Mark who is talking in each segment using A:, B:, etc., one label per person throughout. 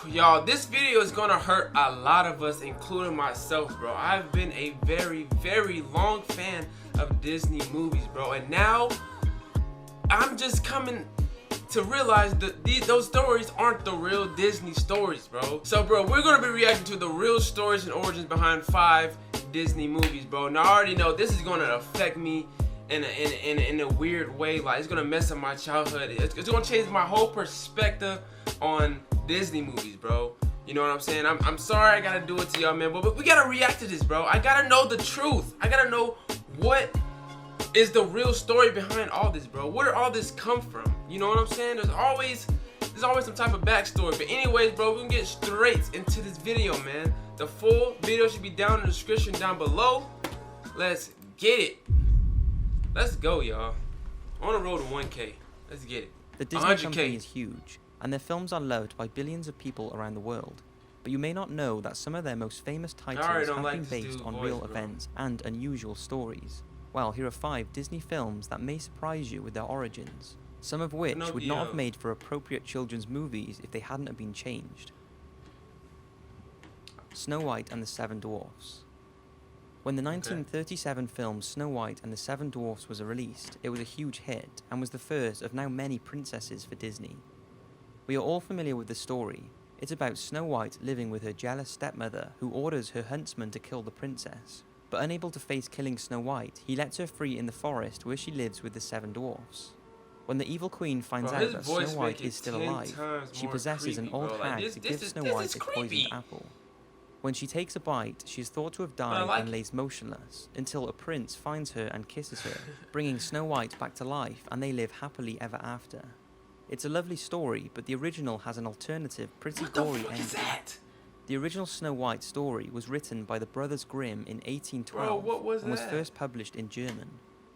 A: Y'all, this video is gonna hurt a lot of us, including myself, bro. I've been a very, very long fan of Disney movies, bro, and now I'm just coming to realize that those stories aren't the real Disney stories, bro. So, bro, we're gonna be reacting to the real stories and origins behind 5 Disney movies, bro. Now, I already know this is gonna affect me in a weird way. Like, it's gonna mess up my childhood. It's gonna change my whole perspective on Disney movies, bro. You know what I'm saying? I'm sorry I gotta do it to y'all, man, but we gotta react to this, bro. I gotta know the truth. I gotta know what is the real story behind all this, bro. Where did all this come from? You know what I'm saying? There's always some type of backstory. But anyways, bro, we can get straight into this video, man. The full video should be down in the description down below. Let's get it. Let's go, y'all. On the road to 1K. Let's get it.
B: The Disney company is huge, and their films are loved by billions of people around the world. But you may not know that some of their most famous titles have been based on real events and unusual stories. Well, here are 5 Disney films that may surprise you with their origins, some of which would not have made for appropriate children's movies if they hadn't have been changed. Snow White and the 7 Dwarfs. When the 1937 film Snow White and the 7 Dwarfs was released, it was a huge hit and was the first of now many princesses for Disney. We are all familiar with the story. It's about Snow White living with her jealous stepmother who orders her huntsman to kill the princess. But unable to face killing Snow White, he lets her free in the forest where she lives with the 7 Dwarfs. When the evil queen finds out that Snow White is still alive, she possesses an old hag to give Snow White a poisoned apple. When she takes a bite, she is thought to have died and lays motionless, until a prince finds her and kisses her, bringing Snow White back to life, and they live happily ever after. It's a lovely story, but the original has an alternative, pretty gory ending. The original Snow White story was written by the Brothers Grimm in 1812 and was first published in German.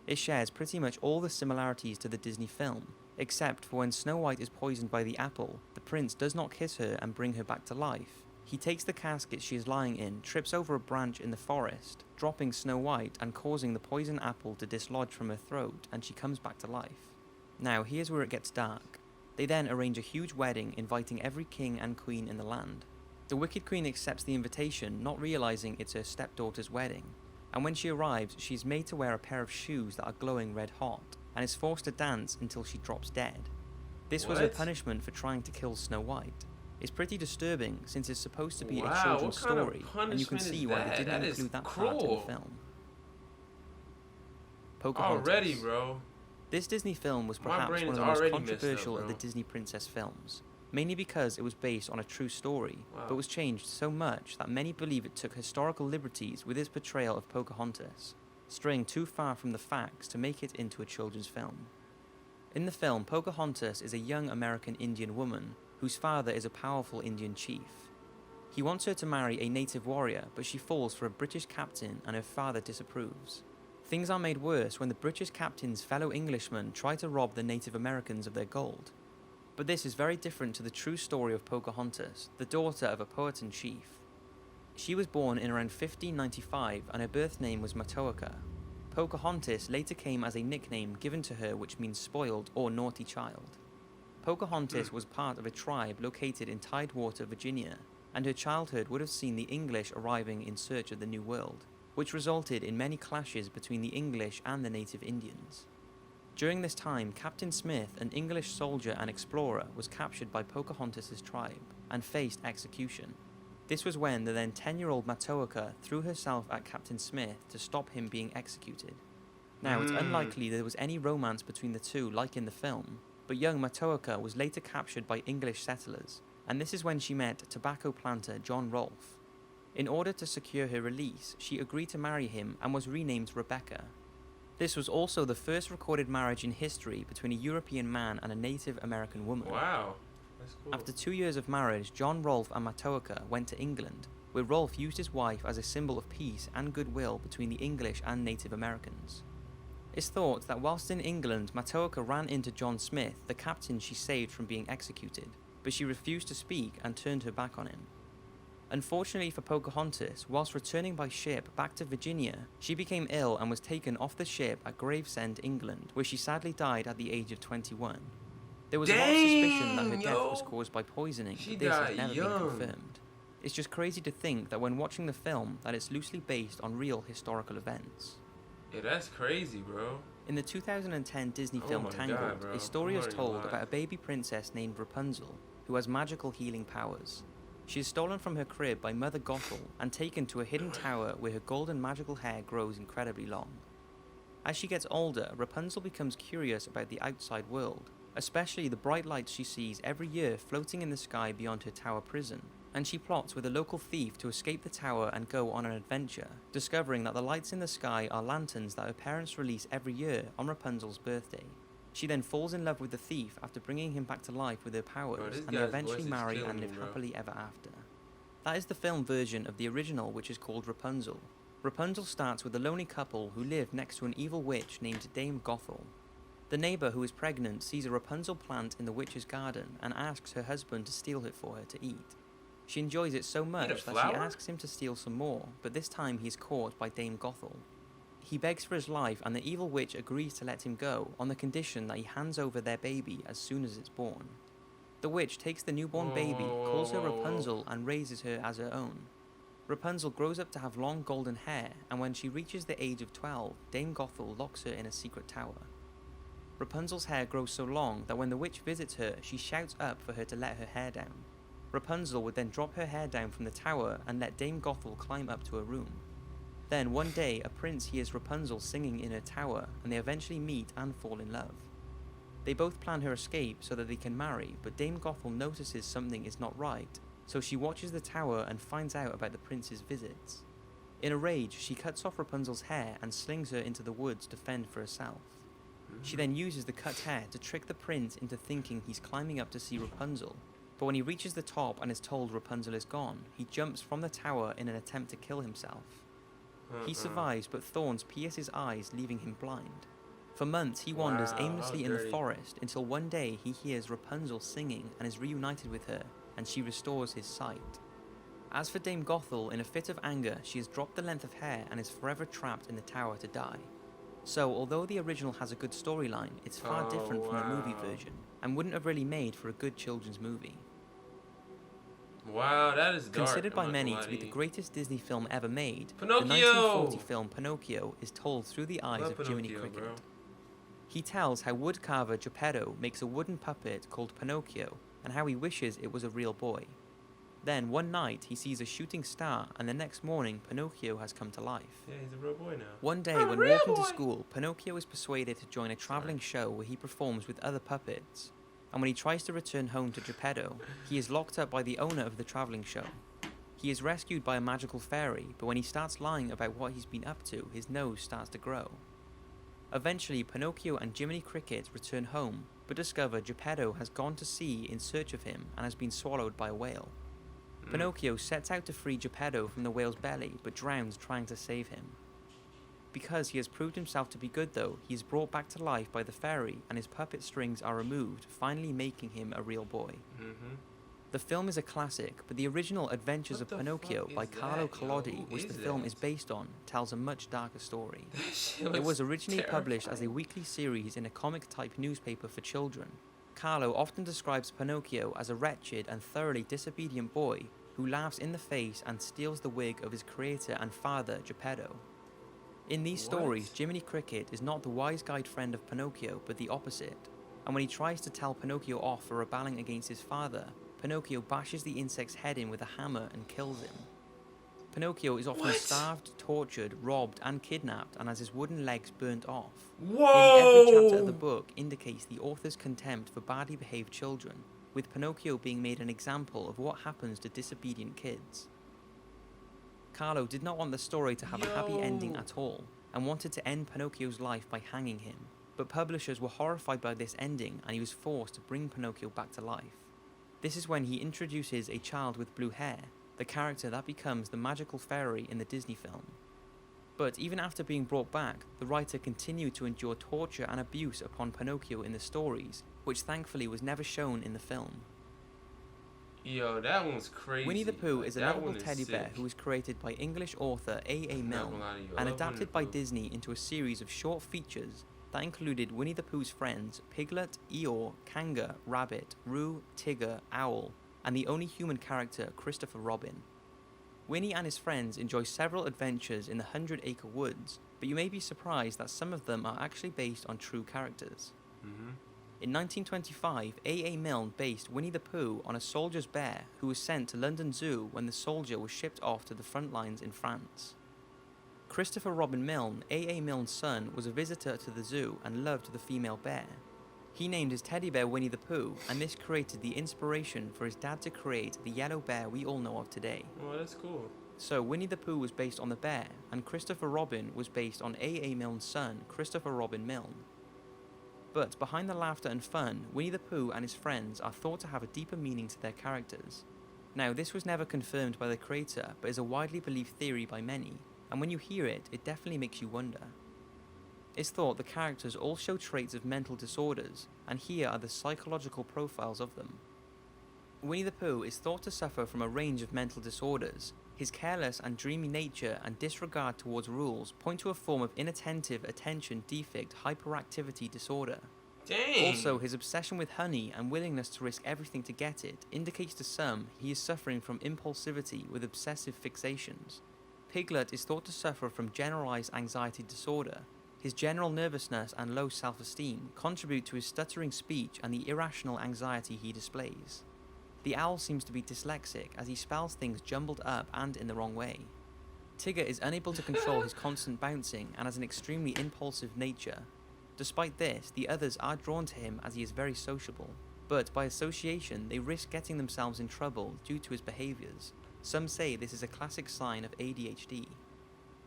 B: It shares pretty much all the similarities to the Disney film, except for when Snow White is poisoned by the apple, the prince does not kiss her and bring her back to life. He takes the casket she is lying in, trips over a branch in the forest, dropping Snow White and causing the poison apple to dislodge from her throat, and she comes back to life. Now, here's where it gets dark. They then arrange a huge wedding, inviting every king and queen in the land. The Wicked Queen accepts the invitation, not realizing it's her stepdaughter's wedding. And when she arrives, she's made to wear a pair of shoes that are glowing red hot, and is forced to dance until she drops dead. This was her punishment for trying to kill Snow White. It's pretty disturbing, since it's supposed to be a children's story, and you can see why they didn't include that part in the film. Pocahontas.
A: Already, bro.
B: This Disney film was perhaps one of the most controversial of the Disney princess films, mainly because it was based on a true story, but was changed so much that many believe it took historical liberties with its portrayal of Pocahontas, straying too far from the facts to make it into a children's film. In the film, Pocahontas is a young American Indian woman whose father is a powerful Indian chief. He wants her to marry a native warrior, but she falls for a British captain and her father disapproves. Things are made worse when the British captain's fellow Englishmen try to rob the Native Americans of their gold. But this is very different to the true story of Pocahontas, the daughter of a Powhatan chief. She was born in around 1595 and her birth name was Matoaka. Pocahontas later came as a nickname given to her which means spoiled or naughty child. Pocahontas was part of a tribe located in Tidewater, Virginia, and her childhood would have seen the English arriving in search of the New World, which resulted in many clashes between the English and the native Indians. During this time, Captain Smith, an English soldier and explorer, was captured by Pocahontas' tribe and faced execution. This was when the then 10-year-old Matoaka threw herself at Captain Smith to stop him being executed. Now, it's unlikely there was any romance between the two like in the film, but young Matoaka was later captured by English settlers, and this is when she met tobacco planter John Rolfe. In order to secure her release, she agreed to marry him and was renamed Rebecca. This was also the first recorded marriage in history between a European man and a Native American woman.
A: Wow, that's cool.
B: After 2 years of marriage, John Rolfe and Matoaka went to England, where Rolfe used his wife as a symbol of peace and goodwill between the English and Native Americans. It's thought that whilst in England, Matoaka ran into John Smith, the captain she saved from being executed, but she refused to speak and turned her back on him. Unfortunately for Pocahontas, whilst returning by ship back to Virginia, she became ill and was taken off the ship at Gravesend, England, where she sadly died at the age of 21. There was a lot of suspicion that her death was caused by poisoning, but this has never been confirmed. It's just crazy to think that when watching the film that it's loosely based on real historical events.
A: Yeah, that's crazy, bro.
B: In the 2010 Disney film Tangled, a story is told about a baby princess named Rapunzel, who has magical healing powers. She is stolen from her crib by Mother Gothel and taken to a hidden tower where her golden magical hair grows incredibly long. As she gets older, Rapunzel becomes curious about the outside world, especially the bright lights she sees every year floating in the sky beyond her tower prison, and she plots with a local thief to escape the tower and go on an adventure, discovering that the lights in the sky are lanterns that her parents release every year on Rapunzel's birthday. She then falls in love with the thief after bringing him back to life with her powers, and they eventually marry and live happily ever after. That is the film version of the original, which is called Rapunzel. Rapunzel starts with a lonely couple who live next to an evil witch named Dame Gothel. The neighbour who is pregnant sees a Rapunzel plant in the witch's garden and asks her husband to steal it for her to eat. She enjoys it so much that she asks him to steal some more, but this time he is caught by Dame Gothel. He begs for his life and the evil witch agrees to let him go on the condition that he hands over their baby as soon as it's born. The witch takes the newborn baby, calls her Rapunzel and raises her as her own. Rapunzel grows up to have long golden hair, and when she reaches the age of 12, Dame Gothel locks her in a secret tower. Rapunzel's hair grows so long that when the witch visits her, she shouts up for her to let her hair down. Rapunzel would then drop her hair down from the tower and let Dame Gothel climb up to her room. Then one day, a prince hears Rapunzel singing in her tower, and they eventually meet and fall in love. They both plan her escape so that they can marry, but Dame Gothel notices something is not right, so she watches the tower and finds out about the prince's visits. In a rage, she cuts off Rapunzel's hair and slings her into the woods to fend for herself. She then uses the cut hair to trick the prince into thinking he's climbing up to see Rapunzel, but when he reaches the top and is told Rapunzel is gone, he jumps from the tower in an attempt to kill himself. He survives, but thorns pierce his eyes, leaving him blind. For months, he wanders aimlessly in the forest until one day he hears Rapunzel singing and is reunited with her, and she restores his sight. As for Dame Gothel, in a fit of anger, she has dropped the length of hair and is forever trapped in the tower to die. So, although the original has a good storyline, it's far different from the movie version, and wouldn't have really made for a good children's movie.
A: Wow, that is dark.
B: Considered by many to be the greatest Disney film ever made,
A: Pinocchio!
B: The 1940 film Pinocchio is told through the eyes of Jiminy Cricket. Bro. He tells how woodcarver Geppetto makes a wooden puppet called Pinocchio, and how he wishes it was a real boy. Then, one night, he sees a shooting star, and the next morning, Pinocchio has come to life.
A: Yeah, he's a real boy now.
B: One day, when walking to school, Pinocchio is persuaded to join a travelling show where he performs with other puppets. And when he tries to return home to Geppetto, he is locked up by the owner of the travelling show. He is rescued by a magical fairy, but when he starts lying about what he's been up to, his nose starts to grow. Eventually, Pinocchio and Jiminy Cricket return home, but discover Geppetto has gone to sea in search of him and has been swallowed by a whale. Pinocchio sets out to free Geppetto from the whale's belly, but drowns trying to save him. Because he has proved himself to be good though, he is brought back to life by the fairy and his puppet strings are removed, finally making him a real boy. The film is a classic, but the original Adventures of Pinocchio by Carlo Collodi, which the film is based on, tells a much darker story. It was originally published as a weekly series in a comic-type newspaper for children. Carlo often describes Pinocchio as a wretched and thoroughly disobedient boy who laughs in the face and steals the wig of his creator and father, Geppetto. In these stories, Jiminy Cricket is not the wise guide friend of Pinocchio, but the opposite. And when he tries to tell Pinocchio off for rebelling against his father, Pinocchio bashes the insect's head in with a hammer and kills him. Pinocchio is often starved, tortured, robbed, and kidnapped, and has his wooden legs burnt off. Nearly every chapter of the book indicates the author's contempt for badly behaved children, with Pinocchio being made an example of what happens to disobedient kids. Carlo did not want the story to have a happy ending at all, and wanted to end Pinocchio's life by hanging him, but publishers were horrified by this ending and he was forced to bring Pinocchio back to life. This is when he introduces a child with blue hair, the character that becomes the magical fairy in the Disney film. But even after being brought back, the writer continued to endure torture and abuse upon Pinocchio in the stories, which thankfully was never shown in the film.
A: Yo, that one's crazy.
B: Winnie the Pooh is a lovable teddy bear who was created by English author A.A. Milne and adapted by Disney into a series of short features that included Winnie the Pooh's friends Piglet, Eeyore, Kanga, Rabbit, Roo, Tigger, Owl, and the only human character, Christopher Robin. Winnie and his friends enjoy several adventures in the 100-acre woods, but you may be surprised that some of them are actually based on true characters. In 1925, A.A. Milne based Winnie the Pooh on a soldier's bear who was sent to London Zoo when the soldier was shipped off to the front lines in France. Christopher Robin Milne, A.A. Milne's son, was a visitor to the zoo and loved the female bear. He named his teddy bear Winnie the Pooh, and this created the inspiration for his dad to create the yellow bear we all know of today.
A: Oh, that's cool.
B: So Winnie the Pooh was based on the bear, and Christopher Robin was based on A.A. Milne's son, Christopher Robin Milne. But behind the laughter and fun, Winnie the Pooh and his friends are thought to have a deeper meaning to their characters. Now, this was never confirmed by the creator, but is a widely believed theory by many, and when you hear it, it definitely makes you wonder. It's thought the characters all show traits of mental disorders, and here are the psychological profiles of them. Winnie the Pooh is thought to suffer from a range of mental disorders. His careless and dreamy nature and disregard towards rules point to a form of inattentive attention defect hyperactivity disorder.
A: Dang.
B: Also, his obsession with honey and willingness to risk everything to get it indicates to some he is suffering from impulsivity with obsessive fixations. Piglet is thought to suffer from generalized anxiety disorder. His general nervousness and low self-esteem contribute to his stuttering speech and the irrational anxiety he displays. The owl seems to be dyslexic as he spells things jumbled up and in the wrong way. Tigger is unable to control his constant bouncing and has an extremely impulsive nature. Despite this, the others are drawn to him as he is very sociable, but by association they risk getting themselves in trouble due to his behaviours. Some say this is a classic sign of ADHD.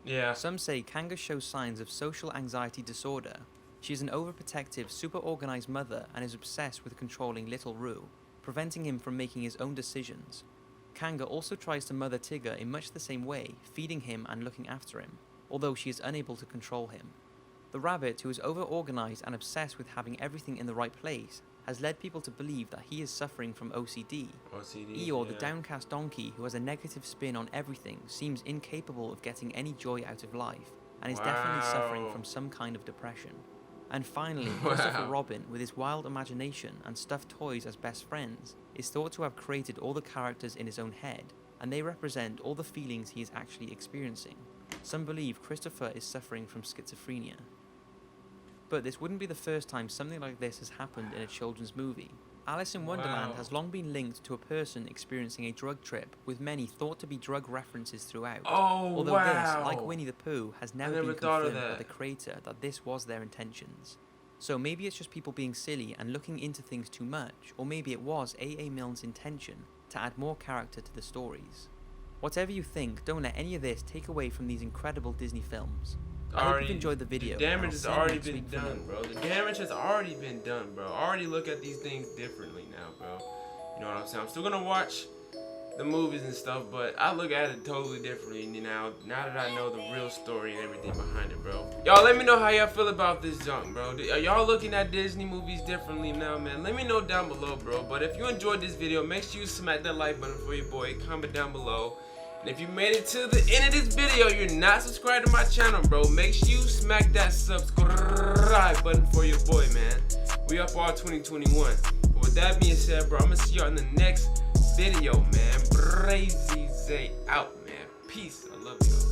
A: Yeah.
B: Some say Kanga shows signs of social anxiety disorder. She is an overprotective, super-organised mother and is obsessed with controlling little Roo, preventing him from making his own decisions. Kanga also tries to mother Tigger in much the same way, feeding him and looking after him, although she is unable to control him. The rabbit, who is over-organised and obsessed with having everything in the right place, has led people to believe that he is suffering from OCD. Eeyore, the downcast donkey who has a negative spin on everything, seems incapable of getting any joy out of life, and is definitely suffering from some kind of depression. And finally, Christopher Robin, with his wild imagination and stuffed toys as best friends, is thought to have created all the characters in his own head, and they represent all the feelings he is actually experiencing. Some believe Christopher is suffering from schizophrenia. But this wouldn't be the first time something like this has happened in a children's movie. Alice in Wonderland has long been linked to a person experiencing a drug trip, with many thought to be drug references throughout. Although this, like Winnie the Pooh, has never been confirmed by the creator that this was their intentions. So maybe it's just people being silly and looking into things too much, or maybe it was A.A. Milne's intention to add more character to the stories. Whatever you think, don't let any of this take away from these incredible Disney films. I hope you've enjoyed the video.
A: The damage has already been done, bro. The damage has already been done, bro. I already look at these things differently now, bro. You know what I'm saying? I'm still gonna watch the movies and stuff, but I look at it totally differently now that I know the real story and everything behind it, bro. Y'all let me know how y'all feel about this junk, bro. Are y'all looking at Disney movies differently now, man? Let me know down below, bro. But if you enjoyed this video, make sure you smack that like button for your boy. Comment down below. And if you made it to the end of this video, you're not subscribed to my channel, bro, make sure you smack that subscribe button for your boy, man. We up all 2021. But with that being said, bro, I'm gonna see y'all in the next video, man. BrazyXay out, man. Peace.